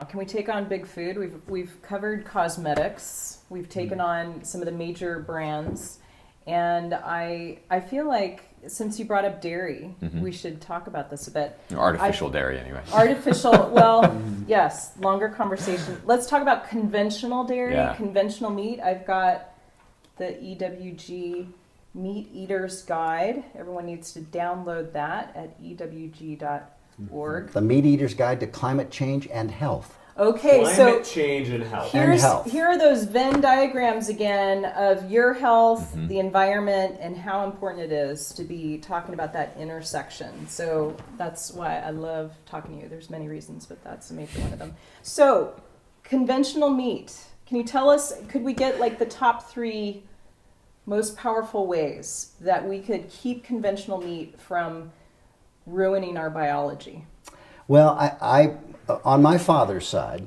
Can we take on big food? We've covered cosmetics. We've taken on some of the major brands. And I feel like since you brought up dairy, we should talk about this a bit. Artificial dairy, anyway. Artificial, well, yes, longer conversation. Let's talk about conventional dairy, conventional meat. I've got the EWG Meateaters Guide. Everyone needs to download that at ewg.org. The Meateaters Guide to Climate Change and Health. Okay, Climate change and health. Here are those Venn diagrams again of your health, the environment, and how important it is to be talking about that intersection. So that's why I love talking to you. There's many reasons, but that's a major one of them. So, conventional meat. Can you tell us, could we get like the top 3 most powerful ways that we could keep conventional meat from ruining our biology? Well, I on my father's side,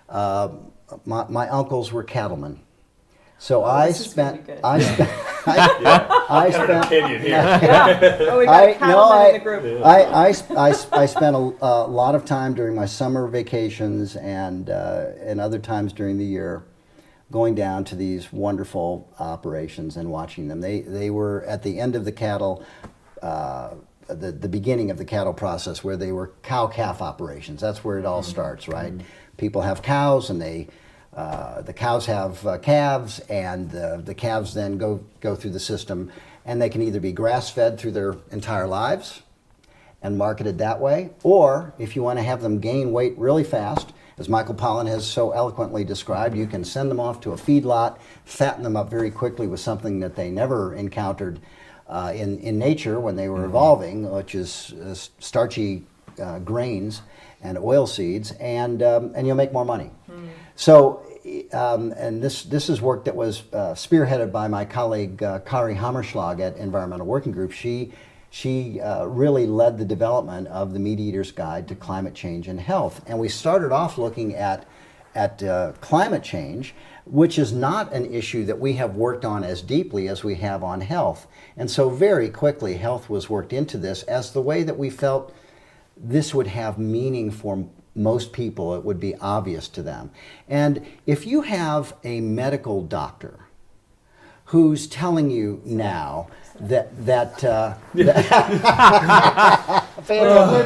my uncles were cattlemen, so I spent opinion here. Oh, we got a cattleman in the group. I spent a lot of time during my summer vacations and other times during the year going down to these wonderful operations and watching them. They were at the end of the cattle. The beginning of the cattle process, where they were cow-calf operations. That's where it all starts, right? People have cows, and the cows have calves, and the calves then go through the system, and they can either be grass-fed through their entire lives and marketed that way, or if you want to have them gain weight really fast, as Michael Pollan has so eloquently described, you can send them off to a feedlot, fatten them up very quickly with something that they never encountered in nature when they were evolving, which is starchy grains and oil seeds, and you'll make more money. So, and this is work that was spearheaded by my colleague Kari Hammerschlag at Environmental Working Group. She really led the development of the Meateaters Guide to Climate Change and Health, and we started off looking at climate change, which is not an issue that we have worked on as deeply as we have on health. And so very quickly, health was worked into this as the way that we felt this would have meaning for most people. It would be obvious to them. And if you have a medical doctor who's telling you now that we're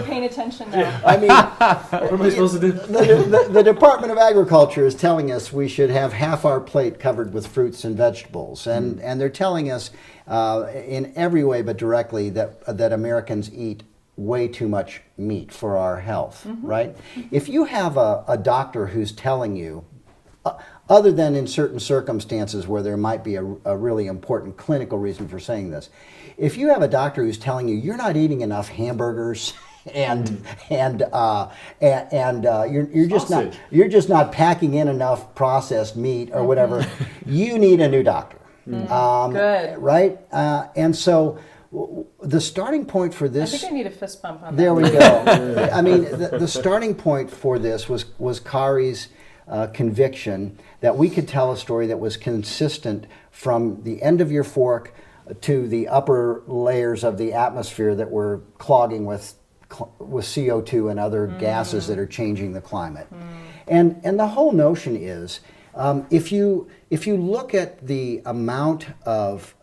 paying attention now. I mean, what am I supposed to do? The Department of Agriculture is telling us we should have half our plate covered with fruits and vegetables, and they're telling us in every way but directly that Americans eat way too much meat for our health, right? If you have a doctor who's telling you, other than in certain circumstances where there might be a really important clinical reason for saying this, if you have a doctor who's telling you you're not eating enough hamburgers and you're just not packing in enough processed meat or whatever, you need a new doctor. Good. Right? And so the starting point for this... I think I need a fist bump on that. There we go. I mean, the starting point for this was Kari's conviction that we could tell a story that was consistent from the end of your fork to the upper layers of the atmosphere that were clogging with CO2 and other gases that are changing the climate. And the whole notion is, if you look at the amount of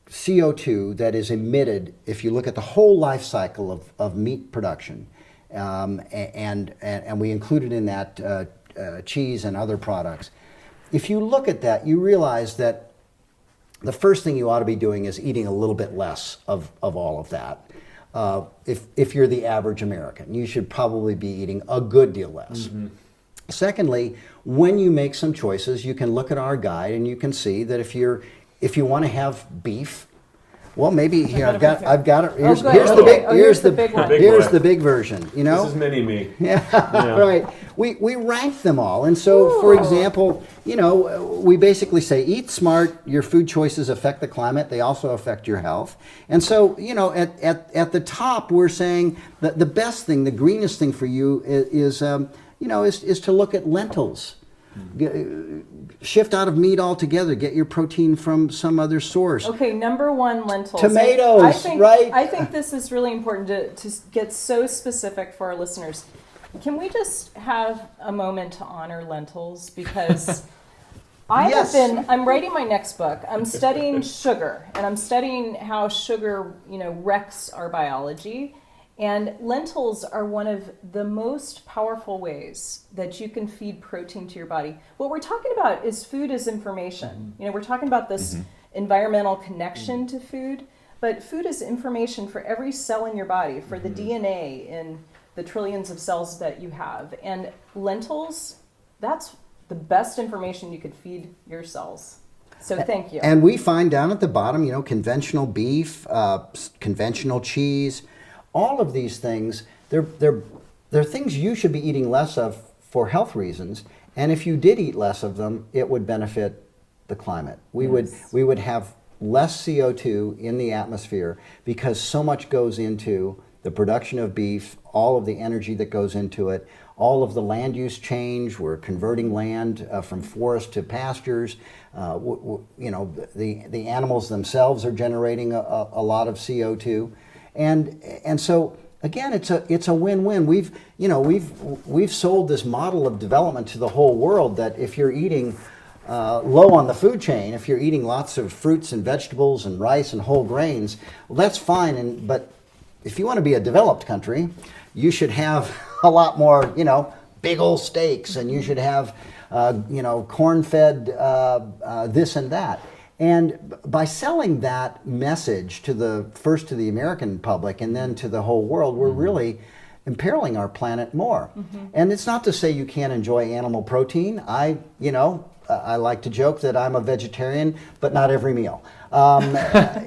CO2 that is emitted, if you look at the whole life cycle of meat production, and we included in that cheese and other products. If you look at that, you realize that the first thing you ought to be doing is eating a little bit less of all of that. If you're the average American, you should probably be eating a good deal less. Secondly, when you make some choices, you can look at our guide and you can see that if you want to have beef, well, maybe here I've got it. Here's the big version. You know, this is mini me. Yeah, right. We rank them all, and so for example, you know, we basically say eat smart. Your food choices affect the climate. They also affect your health. And so, you know, at the top, we're saying that the best thing, the greenest thing for you is to look at lentils. Shift out of meat altogether. Get your protein from some other source. Okay, number one, lentils. Tomatoes, right? I think this is really important to get so specific for our listeners. Can we just have a moment to honor lentils? Because I Yes. have been, I'm writing my next book. I'm studying sugar, and I'm studying how sugar, wrecks our biology. And lentils are one of the most powerful ways that you can feed protein to your body. What we're talking about is food as information. We're talking about this environmental connection to food, but food is information for every cell in your body, for the DNA in the trillions of cells that you have. And lentils, that's the best information you could feed your cells. So thank you. And we find down at the bottom, conventional beef, conventional cheese, all of these things, they're things you should be eating less of for health reasons. And if you did eat less of them, it would benefit the climate. We would have less CO2 in the atmosphere because so much goes into the production of beef, all of the energy that goes into it, all of the land use change. We're converting land from forest to pastures. The animals themselves are generating a lot of CO2, and so again, it's a win-win. We've sold this model of development to the whole world that if you're eating low on the food chain, if you're eating lots of fruits and vegetables and rice and whole grains, well, that's fine. But if you want to be a developed country, you should have a lot more, big old steaks, and you should have, corn-fed this and that. And by selling that message first to the American public and then to the whole world, we're really imperiling our planet more. And it's not to say you can't enjoy animal protein. I like to joke that I'm a vegetarian, but not every meal. I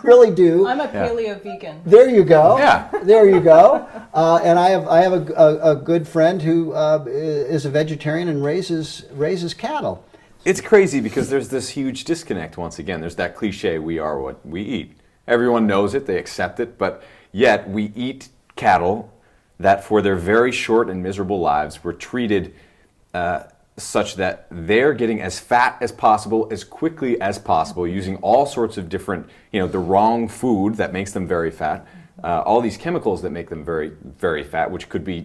really do. I'm a paleo vegan. There you go. Yeah. There you go. And I have a good friend who is a vegetarian and raises cattle. It's crazy because there's this huge disconnect once again. There's that cliche, we are what we eat. Everyone knows it, they accept it, but yet we eat cattle that for their very short and miserable lives were treated such that they're getting as fat as possible, as quickly as possible, using all sorts of different, the wrong food that makes them very fat, all these chemicals that make them very, very fat, which could be,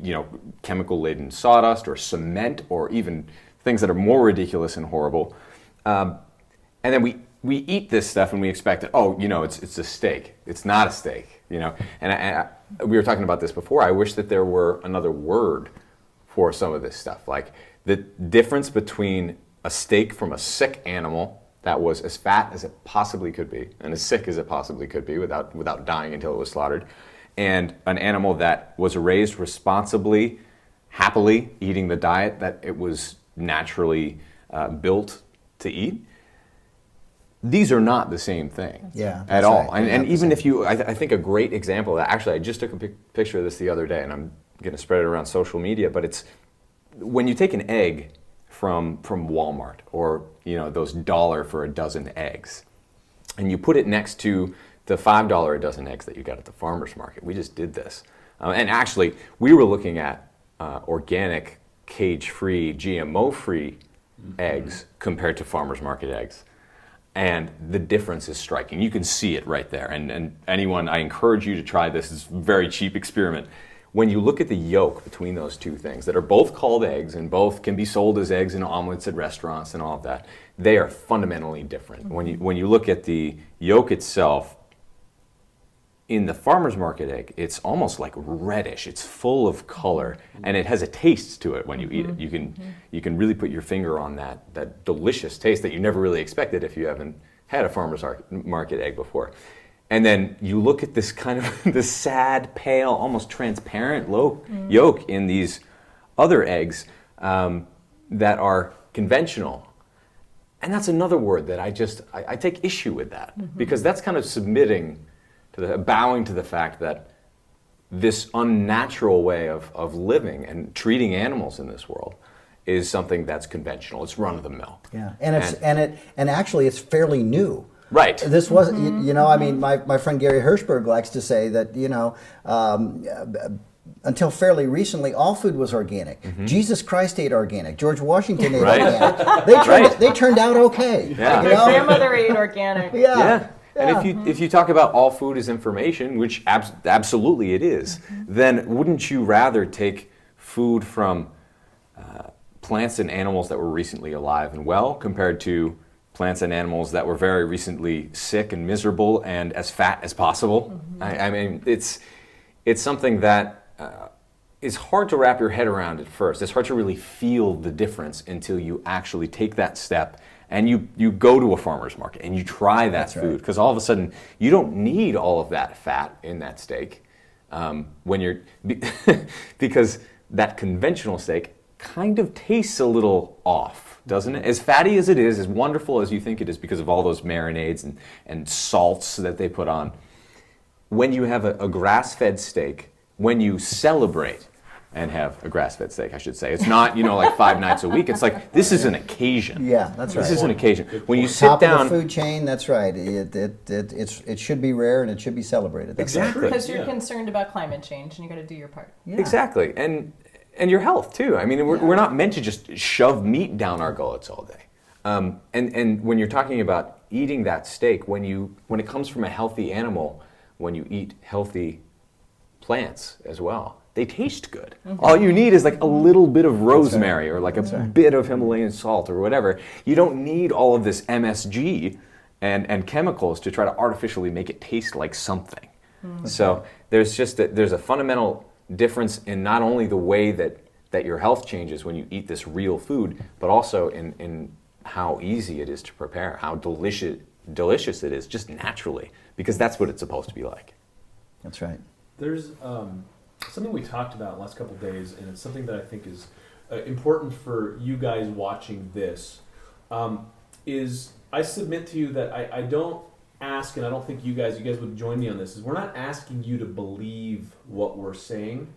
chemical-laden sawdust or cement or even things that are more ridiculous and horrible. And then we eat this stuff and we expect it, it's a steak. It's not a steak, And we were talking about this before. I wish that there were another word for some of this stuff, like the difference between a steak from a sick animal that was as fat as it possibly could be and as sick as it possibly could be without dying until it was slaughtered, and an animal that was raised responsibly, happily eating the diet that it was naturally built to eat. These are not the same thing at all. Right. And even if you, I think a great example of that, actually I just took a picture of this the other day and I'm going to spread it around social media, but it's when you take an egg from Walmart or those $1 for a dozen eggs and you put it next to the $5 a dozen eggs that you got at the farmer's market. We just did this. And actually we were looking at organic, cage-free, GMO-free eggs compared to farmer's market eggs. And the difference is striking. You can see it right there. And anyone, I encourage you to try this. It's a very cheap experiment. When you look at the yolk between those two things that are both called eggs and both can be sold as eggs and omelets at restaurants and all of that, they are fundamentally different. When you look at the yolk itself, in the farmer's market egg, it's almost like reddish. It's full of color, and it has a taste to it when you eat it. You can really put your finger on that delicious taste that you never really expected if you haven't had a farmer's market egg before. And then you look at this kind of this sad, pale, almost transparent yolk in these other eggs that are conventional. And that's another word that I take issue with that, because that's kind of submitting bowing to the fact that this unnatural way of living and treating animals in this world is something that's conventional. It's run of the mill. Yeah, and actually it's fairly new. Right. This was, I mean, my friend Gary Hirschberg likes to say that, until fairly recently, all food was organic. Jesus Christ ate organic. George Washington ate organic. They turned out okay. Yeah. My grandmother ate organic. Yeah. And if you talk about all food as information, which absolutely it is, then wouldn't you rather take food from plants and animals that were recently alive and well compared to plants and animals that were very recently sick and miserable and as fat as possible? I mean, it's something that is hard to wrap your head around at first. It's hard to really feel the difference until you actually take that step and you go to a farmer's market and you try that food, because all of a sudden you don't need all of that fat in that steak when you're because that conventional steak kind of tastes a little off, doesn't it? As fatty as it is, as wonderful as you think it is because of all those marinades and salts that they put on, when you have a grass-fed steak, when you celebrate and have a grass-fed steak, I should say, it's not, like 5 nights a week. It's like, this is an occasion. Yeah, that's right. This is an occasion. When you sit Top down... of the food chain, that's right. It should be rare and it should be celebrated. That's Exactly. right. Because you're concerned about climate change and you got to do your part. Yeah. Exactly. And your health, too. I mean, we're not meant to just shove meat down our gullets all day. And when you're talking about eating that steak, when it comes from a healthy animal, when you eat healthy plants as well, they taste good. All you need is like a little bit of rosemary or like a bit of Himalayan salt or whatever. You don't need all of this MSG and chemicals to try to artificially make it taste like something. So there's a fundamental difference in not only the way that your health changes when you eat this real food, but also in how easy it is to prepare, how delicious it is just naturally, because that's what it's supposed to be like. That's right. There's something we talked about in the last couple of days, and it's something that I think is important for you guys watching this, is I submit to you that I don't ask, and I don't think you guys would join me on this, is we're not asking you to believe what we're saying.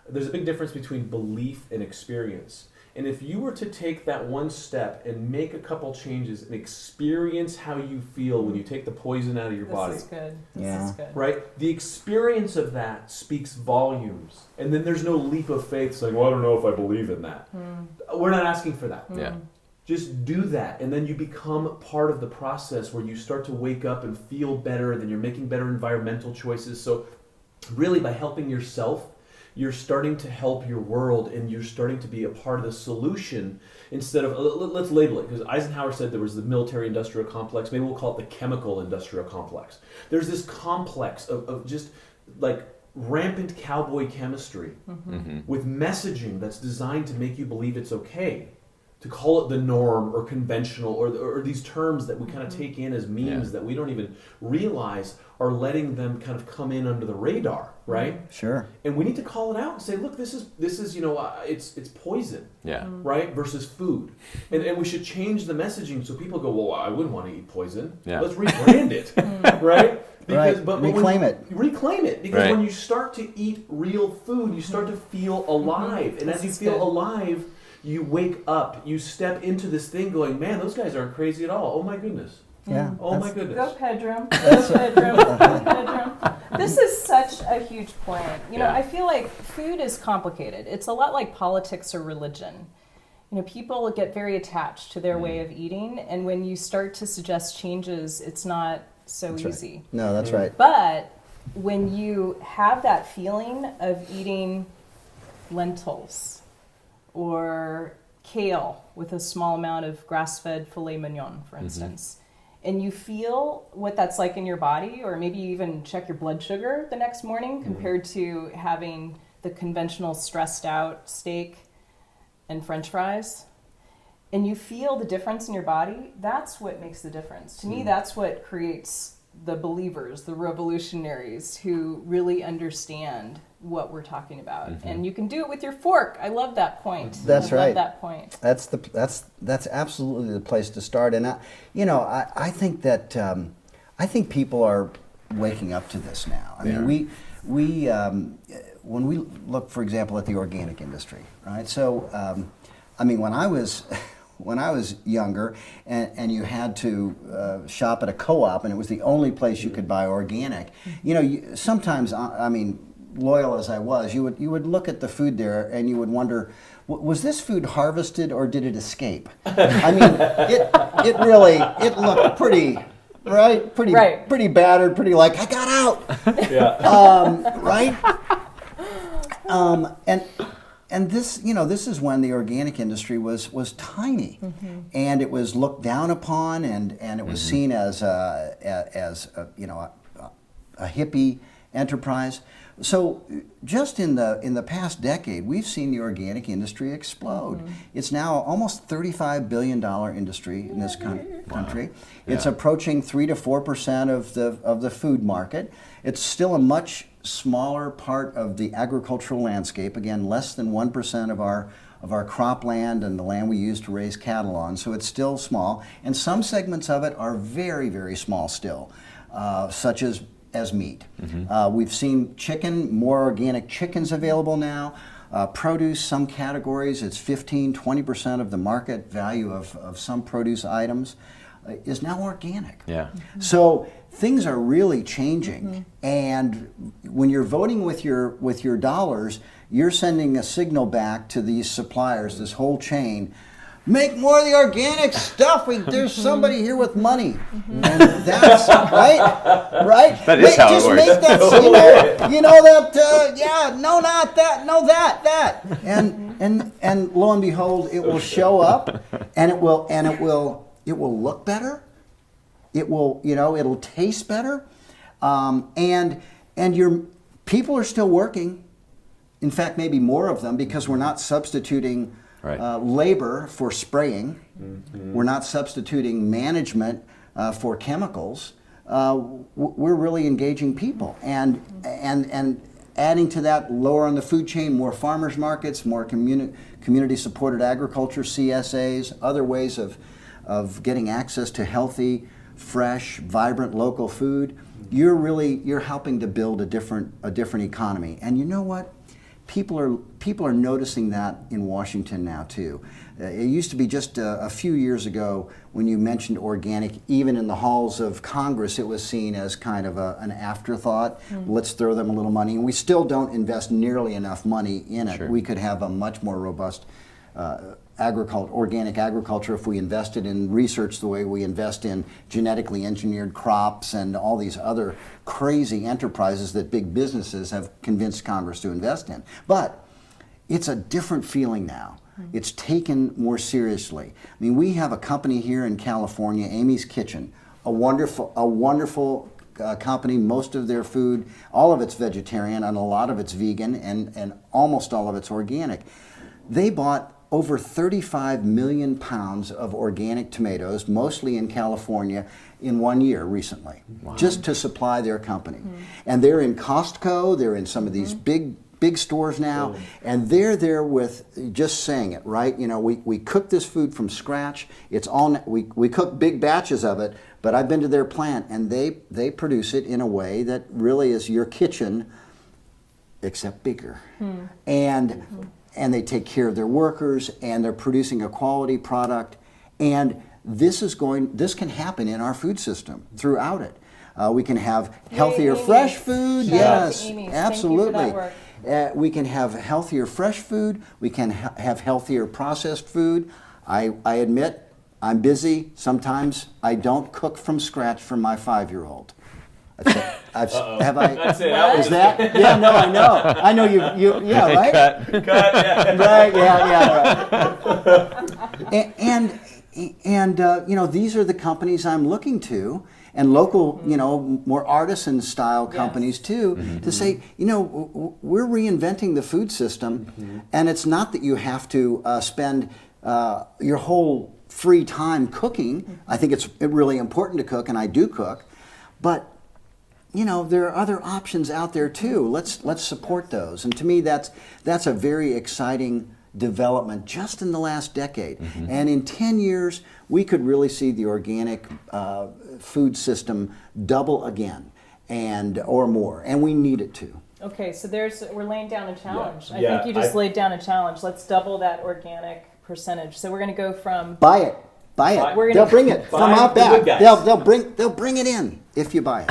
There's a big difference between belief and experience. And if you were to take that one step and make a couple changes and experience how you feel when you take the poison out of your body. This is good. Yeah. This is good. Right? The experience of that speaks volumes. And then there's no leap of faith saying, well, I don't know if I believe in that. We're not asking for that. Yeah. Just do that, and then you become part of the process where you start to wake up and feel better, and then you're making better environmental choices. So really, by helping yourself, you're starting to help your world, and you're starting to be a part of the solution instead of, let's label it, because Eisenhower said there was the military-industrial complex. Maybe we'll call it the chemical-industrial complex. There's this complex of just like rampant cowboy chemistry with messaging that's designed to make you believe it's okay to call it the norm or conventional or these terms that we kind of take in as memes that we don't even realize are letting them kind of come in under the radar, right? Sure. And we need to call it out and say, look, this is it's poison, Yeah. right? Versus food, and we should change the messaging so people go, well, I wouldn't want to eat poison. Yeah. Let's rebrand it, right? Right. Reclaim it. Reclaim it, because Right. when you start to eat real food, you start to feel alive, and as you feel alive, you wake up, you step into this thing going, man, those guys aren't crazy at all. Oh my goodness. Yeah. Oh my goodness. Go Pedram. Go Pedram. Go Pedram. This is such a huge point. I feel like food is complicated. It's a lot like politics or religion. People get very attached to their way of eating, and when you start to suggest changes, it's not so easy. Right. No, that's right. But when you have that feeling of eating lentils or kale with a small amount of grass-fed filet mignon, for instance, and you feel what that's like in your body, or maybe you even check your blood sugar the next morning compared to having the conventional stressed out steak and French fries, and you feel the difference in your body, that's what makes the difference. To me, that's what creates the believers, the revolutionaries who really understand what we're talking about. And you can do it with your fork. I love that point. That's I right. love that point. That's absolutely the place to start. And I think that I think people are waking up to this now. I mean, we when we look, for example, at the organic industry, right? So, when I was younger, and you had to shop at a co-op, and it was the only place you could buy organic. Sometimes, loyal as I was, you would look at the food there, and you would wonder, was this food harvested or did it escape? It looked pretty. Right? Pretty battered, pretty like, I got out. Yeah. Right? And this, this is when the organic industry was tiny, and it was looked down upon, and it was seen as a hippie enterprise. So just in the past decade, we've seen the organic industry explode. It's now almost $35 billion industry in this country. Wow. It's approaching 3 to 4% of the food market. It's still a much smaller part of the agricultural landscape. Again, less than 1% of our cropland and the land we use to raise cattle on. So it's still small, and some segments of it are very, very small still, such as meat. We've seen more organic chickens available now. Produce, some categories, it's 15-20% of the market value of some produce items is now organic. Yeah. So things are really changing, and when you're voting with your dollars, you're sending a signal back to these suppliers, this whole chain. Make more of the organic stuff. There's somebody here with money, and that's right. That is how it works. Just make that, no, not that, no, that, and lo and behold, it will show up, and it will look better. It will, it'll taste better, and your people are still working. In fact, maybe more of them, because we're not substituting labor for spraying. We're not substituting management for chemicals. We're really engaging people, and adding to that, lower on the food chain, more farmers markets, more community-supported agriculture, CSAs, other ways of getting access to healthy, fresh, vibrant local food. You're helping to build a different economy. And you know what? People are noticing that in Washington now too. It used to be just a few years ago when you mentioned organic, even in the halls of Congress, it was seen as kind of an afterthought. Let's throw them a little money. And we still don't invest nearly enough money in it. Sure. We could have a much more robust organic agriculture if we invested in research the way we invest in genetically engineered crops and all these other crazy enterprises that big businesses have convinced Congress to invest in. But it's a different feeling now. It's taken more seriously. I mean, we have a company here in California, Amy's Kitchen, a wonderful company. Most of their food, all of it's vegetarian and a lot of it's vegan, and almost all of it's organic. They bought over 35 million pounds of organic tomatoes, mostly in California, in 1 year recently, just to supply their company. And they're in Costco, they're in some of these big stores now, and they're there with just saying it, right? We cook this food from scratch. It's all we cook big batches of it, but I've been to their plant, and they produce it in a way that really is your kitchen, except bigger. And they take care of their workers, and they're producing a quality product. And this can happen in our food system through it. We can have healthier, fresh food. Yes, absolutely. We can have healthier, fresh food. We can have healthier, processed food. I admit, I'm busy. Sometimes I don't cook from scratch for my 5-year-old. Have I? That's it. Is that? Yeah, no, I know. I know you. Yeah, right. Cut. Yeah. Right. Yeah. Right. And these are the companies I'm looking to, and local, more artisan style companies too, to say, we're reinventing the food system, and it's not that you have to spend your whole free time cooking. I think it's really important to cook, and I do cook, but there are other options out there too. Let's support those. And to me, that's a very exciting development just in the last decade. And in 10 years, we could really see the organic food system double again, or more. And we need it to. Okay, so we're laying down a challenge. Yeah. I think you just laid down a challenge. Let's double that organic percentage. So we're going to go from Buy it. They'll bring it from out back. They'll bring it in if you buy it.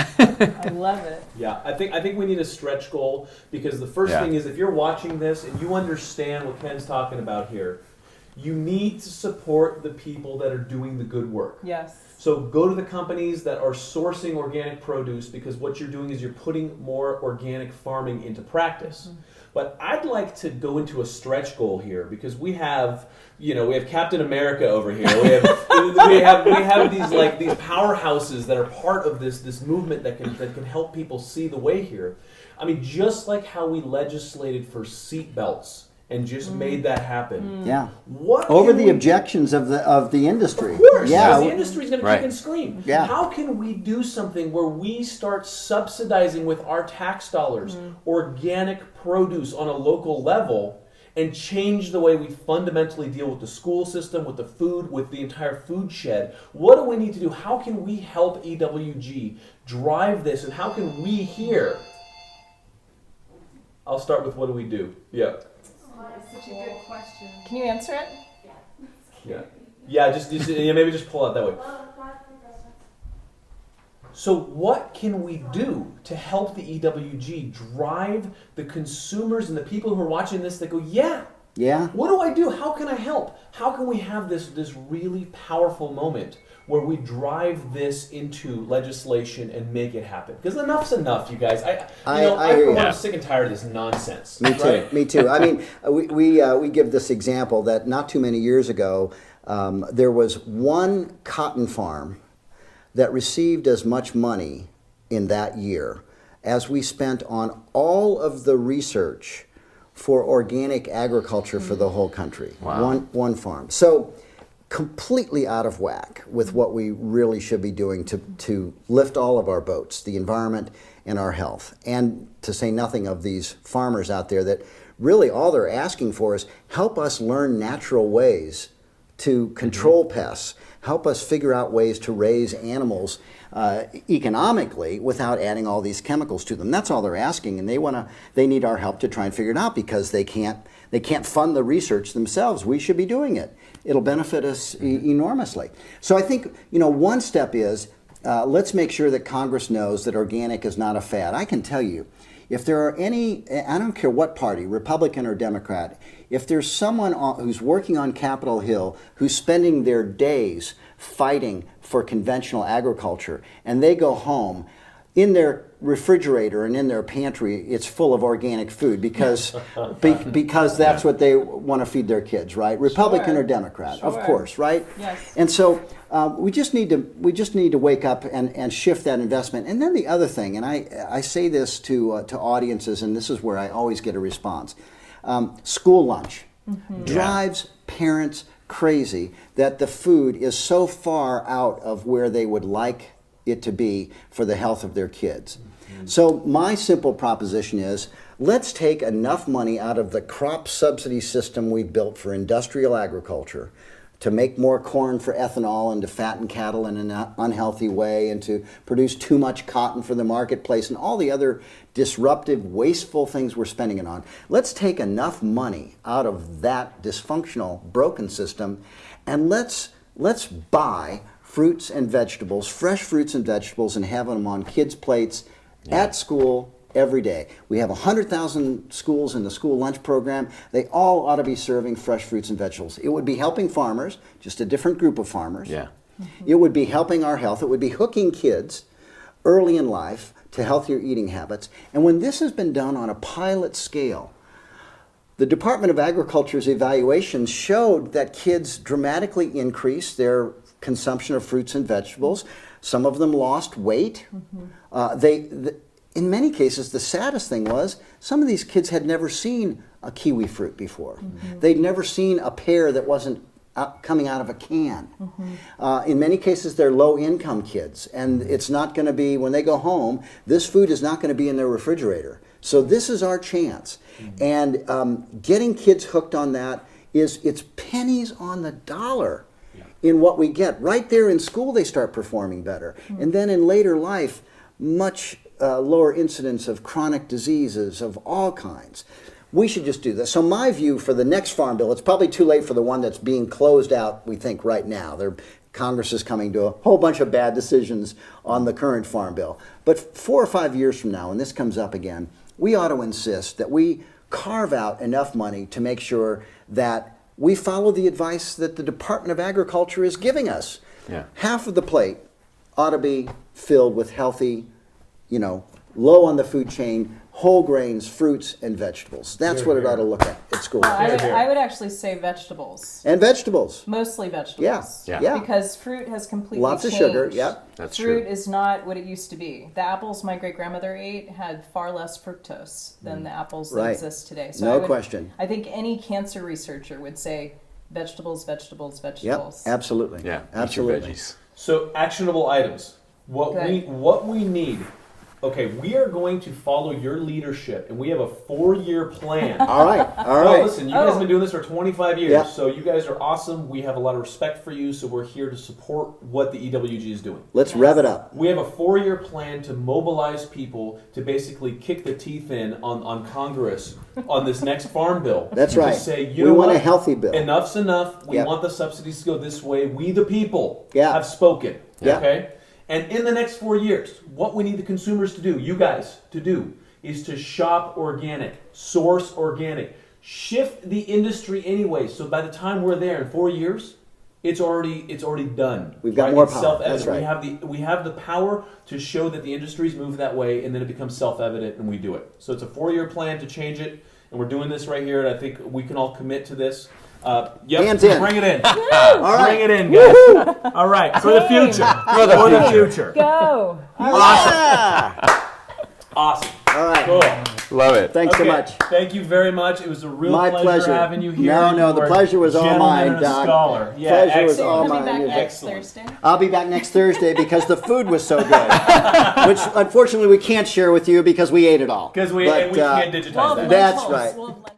I love it. Yeah, I think we need a stretch goal, because the first thing is, if you're watching this and you understand what Ken's talking about here, You need to support the people that are doing the good work. Yes. So go to the companies that are sourcing organic produce, because what you're doing is you're putting more organic farming into practice. But I'd like to go into a stretch goal here, because we have Captain America over here. We have these powerhouses that are part of this movement that can help people see the way here. I mean, just like how we legislated for seat belts and just made that happen. Yeah. What Over can the we objections of the industry. Of course, Yeah. because the industry's going to kick and scream. Yeah. How can we do something where we start subsidizing with our tax dollars organic produce on a local level and change the way we fundamentally deal with the school system, with the food, with the entire food shed? What do we need to do? How can we help EWG drive this, and how can we here? I'll start with what do we do? Yeah. That's such a good question. Can you answer it? Yeah. Just maybe just pull out that way. So what can we do to help the EWG drive the consumers and the people who are watching this that go, yeah. What do I do? How can I help? How can we have this really powerful moment where we drive this into legislation and make it happen? Because enough's enough, you guys. I'm sick and tired of this nonsense. Me too. Right? Me too. I mean, we give this example that not too many years ago, there was one cotton farm that received as much money in that year as we spent on all of the research for organic agriculture for the whole country. Wow. One farm. So completely out of whack with what we really should be doing to lift all of our boats, the environment and our health. And to say nothing of these farmers out there that really all they're asking for is help us learn natural ways to control pests, help us figure out ways to raise animals economically without adding all these chemicals to them. That's all they're asking, and they need our help to try and figure it out, because they can't fund the research themselves. We should be doing it. It'll benefit us enormously. So I think one step is let's make sure that Congress knows that organic is not a fad. I can tell you, if there are any, I don't care what party, Republican or Democrat, if there's someone who's working on Capitol Hill who's spending their days fighting for conventional agriculture, and they go home, in their refrigerator and in their pantry, it's full of organic food because that's what they want to feed their kids, right? Republican or Democrat, of course, right? Yes. And so we just need to wake up and shift that investment. And then the other thing, and I say this to audiences, and this is where I always get a response. School lunch drives parents crazy that the food is so far out of where they would like it to be for the health of their kids. So my simple proposition is, let's take enough money out of the crop subsidy system we've built for industrial agriculture to make more corn for ethanol and to fatten cattle in an unhealthy way and to produce too much cotton for the marketplace and all the other disruptive, wasteful things we're spending it on. Let's take enough money out of that dysfunctional, broken system, and let's buy fruits and vegetables, fresh fruits and vegetables, and have them on kids' plates at school every day. We have 100,000 schools in the school lunch program. They all ought to be serving fresh fruits and vegetables. It would be helping farmers, just a different group of farmers. Yeah. It would be helping our health. It would be hooking kids early in life to healthier eating habits. And when this has been done on a pilot scale, the Department of Agriculture's evaluations showed that kids dramatically increased their consumption of fruits and vegetables. Some of them lost weight. In many cases, the saddest thing was some of these kids had never seen a kiwi fruit before. They'd never seen a pear that wasn't coming out of a can. In many cases, they're low-income kids, and it's not going to be, when they go home, this food is not going to be in their refrigerator. So this is our chance. And getting kids hooked on that it's pennies on the dollar in what we get. Right there in school, they start performing better. And then in later life, much lower incidence of chronic diseases of all kinds. We should just do this. So my view for the next farm bill, it's probably too late for the one that's being closed out, we think, right now. Congress is coming to a whole bunch of bad decisions on the current farm bill. But 4 or 5 years from now, when this comes up again, we ought to insist that we carve out enough money to make sure that we follow the advice that the Department of Agriculture is giving us. Yeah. Half of the plate ought to be filled with healthy, low on the food chain, whole grains, fruits, and vegetables. That's what it ought to look at school. Well, I would actually say vegetables. And vegetables. Mostly vegetables. Yeah. Because fruit has completely Lots of changed. sugar, yep. That's Fruit true. is not what it used to be. The apples my great-grandmother ate had far less fructose than the apples that Right. exist today. So No question. I think any cancer researcher would say vegetables, vegetables, Yep, vegetables. absolutely. Yeah. Absolutely. Eat your veggies. So actionable items. What Good. we need. Okay, we are going to follow your leadership, and we have a 4-year plan. All right. No, listen, you guys Oh. have been doing this for 25 years, Yeah. so you guys are awesome. We have a lot of respect for you, so we're here to support what the EWG is doing. Let's rev it up. We have a 4-year plan to mobilize people to basically kick the teeth in on Congress on this next farm bill. That's To right. say, We you know want what? a healthy bill. Enough's enough. We Yep. want the subsidies to go this way. We, the people, Yeah. have spoken. Yeah. Okay? And in the next 4 years, what we need the consumers to do, you guys to do, is to shop organic, source organic, shift the industry anyway. So by the time we're there in 4 years, it's already done. We've got more It's power. self-evident. That's right. We have the power to show that the industries move that way, and then it becomes self-evident, and we do it. So it's a 4-year plan to change it, and we're doing this right here. And I think we can all commit to this. Yep, Hands in. bring it in. All right. Bring it in, guys. All right, for the future. For the future. Go! Awesome. All right. Cool. Love it. Thanks so Okay, much. Thank you very much. It was a real My pleasure. having you here. No, You the are pleasure was a all gentleman mine, and a Doc. scholar. Yeah, Pleasure was excellent. all You're coming mine. back next Excellent. Thursday? I'll be back next Thursday because the food was so good, which unfortunately we can't share with you because we ate it all. Because we But, can't digitize We'll that. have That's lentils. right. We'll have lentils.